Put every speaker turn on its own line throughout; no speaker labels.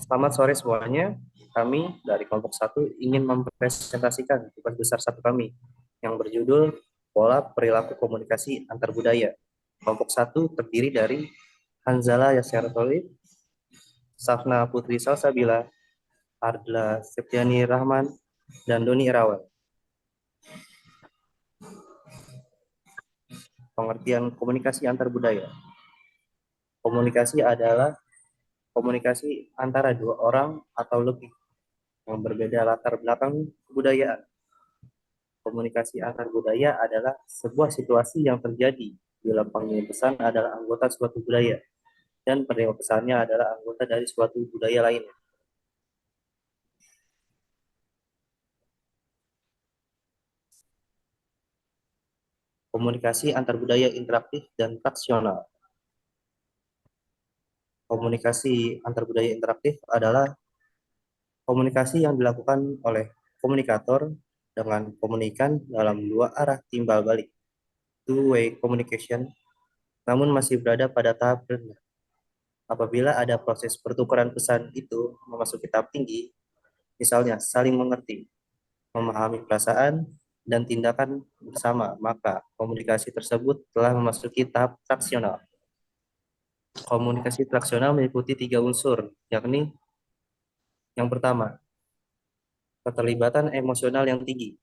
Selamat sore semuanya. Kami dari kelompok 1 ingin mempresentasikan tugas besar satu kami yang berjudul Pola Perilaku Komunikasi Antar Budaya. Kelompok 1 terdiri dari Hanzala Yasyartoli, Safna Putri Salsabila, Ardla Septiani Rahman, dan Doni Irawan. Pengertian komunikasi antar budaya. Komunikasi adalah komunikasi antara dua orang atau lebih yang berbeda latar belakang kebudayaan. Komunikasi antar budaya adalah sebuah situasi yang terjadi bila pengirim pesan adalah anggota suatu budaya dan penerima pesannya adalah anggota dari suatu budaya lainnya. Komunikasi antar budaya interaktif dan fraksional. Komunikasi antar budaya interaktif adalah komunikasi yang dilakukan oleh komunikator dengan komunikan dalam dua arah timbal balik, two-way communication, namun masih berada pada tahap rendah. Apabila ada proses pertukaran pesan itu memasuki tahap tinggi, misalnya saling mengerti, memahami perasaan, dan tindakan bersama, maka komunikasi tersebut telah memasuki tahap traksional. Komunikasi traksional meliputi 3 unsur, yakni yang pertama, keterlibatan emosional yang tinggi,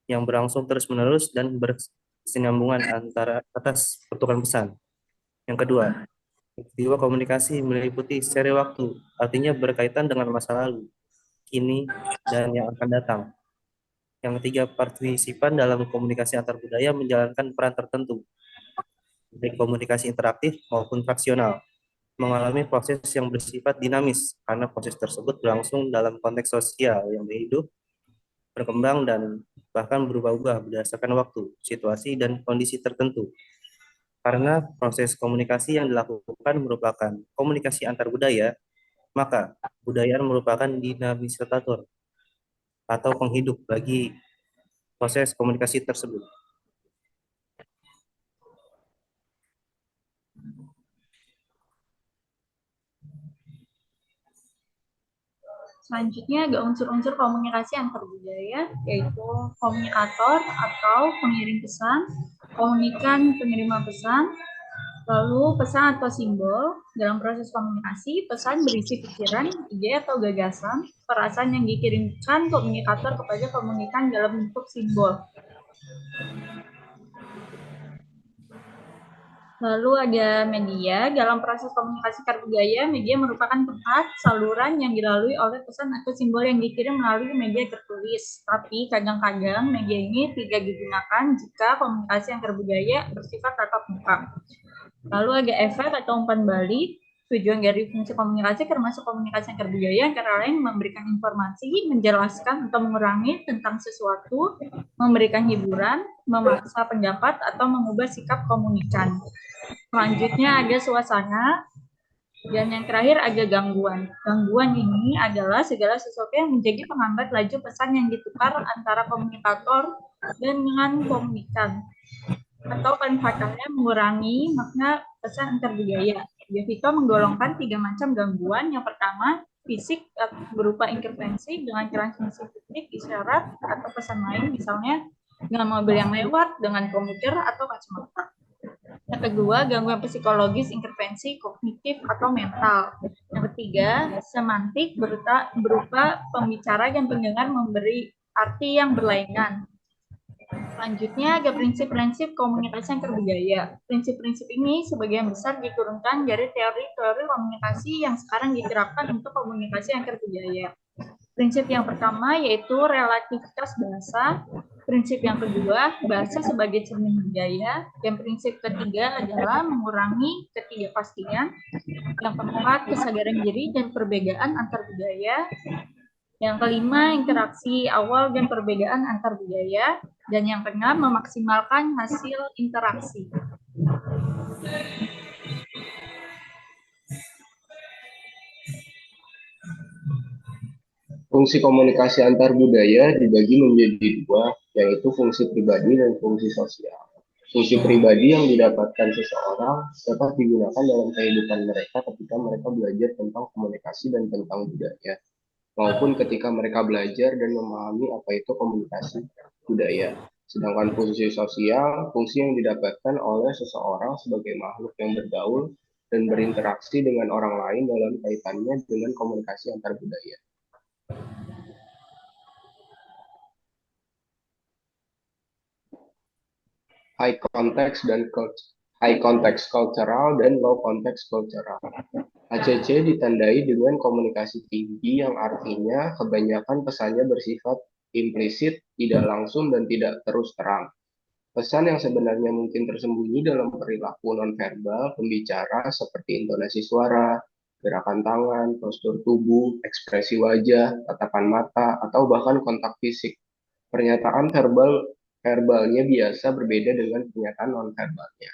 yang berlangsung terus-menerus dan berkesinambungan antara atas pertukaran pesan. Yang kedua, peristiwa komunikasi meliputi seri waktu, artinya berkaitan dengan masa lalu, kini, dan yang akan datang. Yang ketiga, partisipan dalam komunikasi antar budaya menjalankan peran tertentu, baik komunikasi interaktif maupun fraksional, mengalami proses yang bersifat dinamis, karena proses tersebut berlangsung dalam konteks sosial yang hidup, berkembang, dan bahkan berubah-ubah berdasarkan waktu, situasi, dan kondisi tertentu. Karena proses komunikasi yang dilakukan merupakan komunikasi antar budaya, maka budaya merupakan dinamisator atau penghidup bagi proses komunikasi tersebut.
Selanjutnya ada unsur-unsur komunikasi antar budaya, yaitu komunikator atau pengirim pesan, komunikan peneriма pesan, lalu pesan atau simbol. Dalam proses komunikasi, pesan berisi pikiran, ide atau gagasan, perasaan yang dikirimkan komunikator kepada komunikan dalam bentuk simbol. Lalu ada media. Dalam proses komunikasi antar budaya, media merupakan tempat, saluran yang dilalui oleh pesan atau simbol yang dikirim melalui media tertulis. Tapi kadang-kadang media ini tidak digunakan jika komunikasi antar budaya bersifat tatap muka. Lalu ada efek atau umpan balik. Tujuan dari fungsi komunikasi termasuk komunikasi antar budaya antara lain memberikan informasi, menjelaskan atau mengurangi tentang sesuatu, memberikan hiburan, memaksa pendapat, atau mengubah sikap komunikan. Selanjutnya ada suasana, dan yang terakhir ada gangguan. Gangguan ini adalah segala sesuatu yang menjadi penghambat laju pesan yang ditukar antara komunikator dan dengan komunikan, atau pada mengurangi makna pesan antar budaya. Devito menggolongkan 3 macam gangguan. Yang pertama, fisik berupa intervensi dengan transmisi fisik, isyarat, atau pesan lain, misalnya dengan mobil yang lewat, dengan komputer, atau kacamata. Yang kedua, gangguan psikologis, intervensi kognitif atau mental. Yang ketiga, semantik berupa pembicara dan pendengar memberi arti yang berlainan. Selanjutnya ada prinsip-prinsip komunikasi antar budaya. Prinsip-prinsip ini sebagian besar diturunkan dari teori-teori komunikasi yang sekarang diterapkan untuk komunikasi antar budaya. Prinsip yang pertama yaitu relativitas bahasa. Prinsip yang kedua, bahasa sebagai cermin budaya. Dan prinsip ketiga adalah mengurangi ketidakpastian. Yang keempat, kesadaran diri dan perbedaan antar budaya. Yang kelima, interaksi awal dan perbedaan antar budaya. Dan yang keenam, memaksimalkan hasil interaksi.
Fungsi komunikasi antar budaya dibagi menjadi dua, yaitu fungsi pribadi dan fungsi sosial. Fungsi pribadi yang didapatkan seseorang dapat digunakan dalam kehidupan mereka ketika mereka belajar tentang komunikasi dan tentang budaya, maupun ketika mereka belajar dan memahami apa itu komunikasi budaya. Sedangkan fungsi sosial, fungsi yang didapatkan oleh seseorang sebagai makhluk yang bergaul dan berinteraksi dengan orang lain dalam kaitannya dengan komunikasi antar budaya. High context dan high context cultural dan low context cultural. HCC ditandai dengan komunikasi tinggi yang artinya kebanyakan pesannya bersifat implisit, tidak langsung, dan tidak terus terang. Pesan yang sebenarnya mungkin tersembunyi dalam perilaku nonverbal pembicara seperti intonasi suara, gerakan tangan, postur tubuh, ekspresi wajah, tatapan mata, atau bahkan kontak fisik. Pernyataan verbalnya biasa berbeda dengan pernyataan nonverbalnya.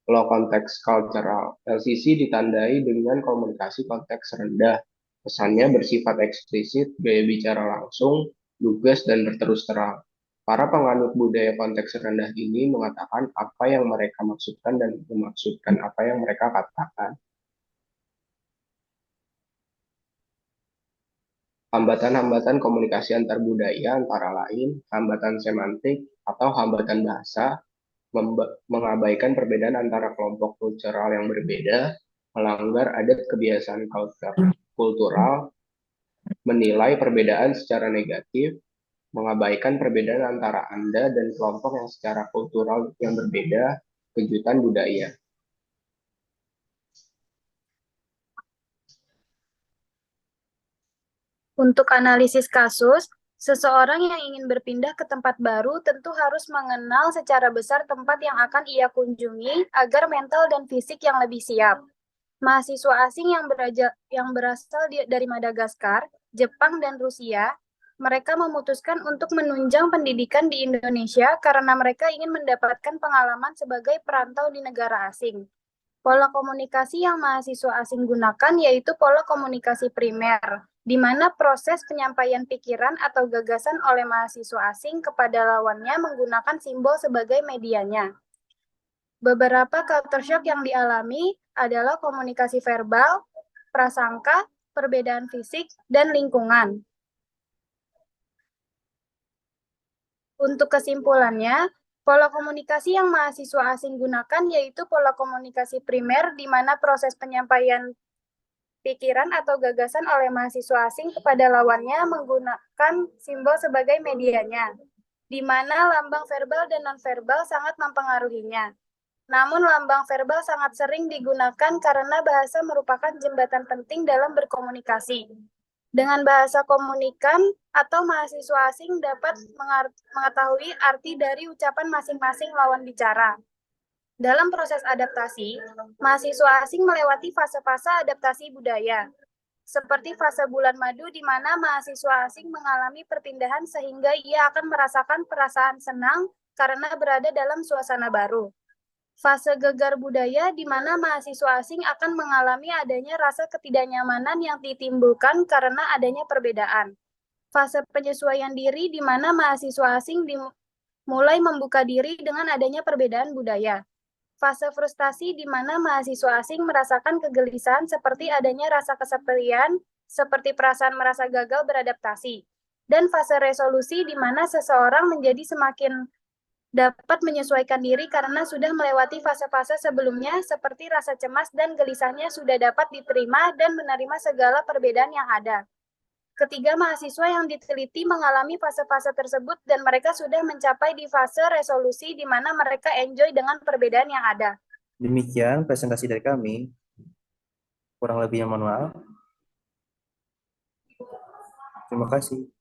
Low context cultural, LCC ditandai dengan komunikasi konteks rendah. Pesannya bersifat eksplisit, gaya bicara langsung, lugas, dan berterus terang. Para penganut budaya konteks rendah ini mengatakan apa yang mereka maksudkan dan memaksudkan apa yang mereka katakan. Hambatan-hambatan komunikasi antar budaya antara lain hambatan semantik atau hambatan bahasa, mengabaikan perbedaan antara kelompok kultural yang berbeda, melanggar adat kebiasaan kultural, menilai perbedaan secara negatif, mengabaikan perbedaan antara Anda dan kelompok yang secara kultural yang berbeda, kejutan budaya.
Untuk analisis kasus, seseorang yang ingin berpindah ke tempat baru tentu harus mengenal secara besar tempat yang akan ia kunjungi agar mental dan fisik yang lebih siap. Mahasiswa asing yang berasal dari Madagaskar, Jepang, dan Rusia, mereka memutuskan untuk menunjang pendidikan di Indonesia karena mereka ingin mendapatkan pengalaman sebagai perantau di negara asing. Pola komunikasi yang mahasiswa asing gunakan yaitu pola komunikasi primer, di mana proses penyampaian pikiran atau gagasan oleh mahasiswa asing kepada lawannya menggunakan simbol sebagai medianya. Beberapa culture shock yang dialami adalah komunikasi verbal, prasangka, perbedaan fisik, dan lingkungan. Untuk kesimpulannya, pola komunikasi yang mahasiswa asing gunakan yaitu pola komunikasi primer di mana proses penyampaian pikiran atau gagasan oleh mahasiswa asing kepada lawannya menggunakan simbol sebagai medianya, di mana lambang verbal dan nonverbal sangat mempengaruhinya. Namun lambang verbal sangat sering digunakan karena bahasa merupakan jembatan penting dalam berkomunikasi. Dengan bahasa komunikan atau mahasiswa asing dapat mengetahui arti dari ucapan masing-masing lawan bicara. Dalam proses adaptasi, mahasiswa asing melewati fase-fase adaptasi budaya, seperti fase bulan madu di mana mahasiswa asing mengalami perpindahan sehingga ia akan merasakan perasaan senang karena berada dalam suasana baru. Fase gegar budaya di mana mahasiswa asing akan mengalami adanya rasa ketidaknyamanan yang ditimbulkan karena adanya perbedaan. Fase penyesuaian diri di mana mahasiswa asing mulai membuka diri dengan adanya perbedaan budaya. Fase frustasi di mana mahasiswa asing merasakan kegelisahan seperti adanya rasa kesepian, seperti perasaan merasa gagal beradaptasi. Dan fase resolusi di mana seseorang menjadi semakin dapat menyesuaikan diri karena sudah melewati fase-fase sebelumnya seperti rasa cemas dan gelisahnya sudah dapat diterima dan menerima segala perbedaan yang ada. Ketiga mahasiswa yang diteliti mengalami fase-fase tersebut dan mereka sudah mencapai di fase resolusi di mana mereka enjoy dengan perbedaan yang ada.
Demikian presentasi dari kami. Kurang lebihnya mohon maaf. Terima kasih.